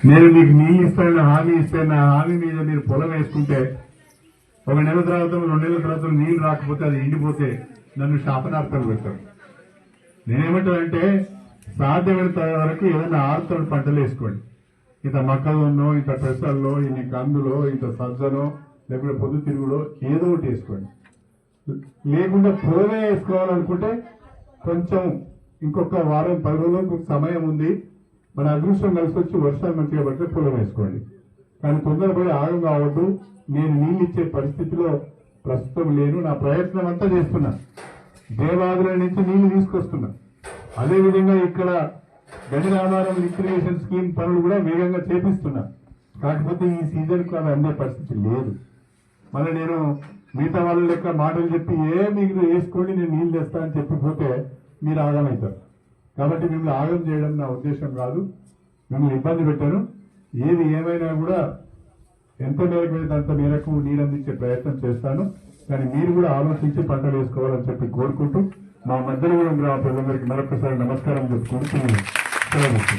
నేను మీకు నీళ్ళు ఇస్తానని హామీ ఇస్తే నా హామీ మీద మీరు పొలం వేసుకుంటే 1 నెల తర్వాత 2 నెలల తర్వాత నీళ్లు రాకపోతే అది ఎండిపోతే నన్ను శాపనార్థాలు పెడతారు. నేనేమంటానంటే సాధ్యమైనంత వరకు ఏదైనా ఆరుతడి పంటలు వేసుకోండి. ఇంత మొక్కజొన్నో, ఇంత పెసల్లో, ఇన్ని కందులో, ఇంత సజ్జనో, లేకుంటే పొద్దుతిరుగులో ఏదో ఒకటి వేసుకోండి. లేకుండా పొలమే వేసుకోవాలనుకుంటే కొంచెం ఇంకొక వారం 10 రోజులకు సమయం ఉంది. మన అదృష్టం కలిసి వచ్చి వర్షాలు మంచిగా పడితే పొలం వేసుకోండి. కానీ తొందరపడి ఆగం కావద్దు. నేను నీళ్ళు ఇచ్చే పరిస్థితిలో ప్రస్తుతం లేను. నా ప్రయత్నం అంతా చేస్తున్నా. దేవాదుల నుంచి నీళ్లు తీసుకొస్తున్నా. అదేవిధంగా ఇక్కడ గడిరామారం రిక్రియేషన్ స్కీమ్ పనులు కూడా వేగంగా చేపిస్తున్నా. కాకపోతే ఈ సీజన్కు అవి అందే పరిస్థితి లేదు. మళ్ళీ నేను మిగతా వాళ్ళ లెక్క మాటలు చెప్పి మీరు వేసుకోండి నేను నీళ్ళు తెస్తా అని చెప్పిపోతే మీరు ఆగమవుతారు. కాబట్టి మిమ్మల్ని ఆగం చేయడం నా ఉద్దేశం కాదు. మిమ్మల్ని ఇబ్బంది పెట్టాను. ఏది ఏమైనా కూడా ఎంత మేరకు అయితే అంత మేరకు నీరు అందించే ప్రయత్నం చేస్తాను. కానీ మీరు కూడా ఆలోచించి పంటలు వేసుకోవాలని చెప్పి కోరుకుంటూ మా మధ్యలో గ్రామ ప్రజలందరికీ మరొకసారి నమస్కారం చెప్పుకుంటూ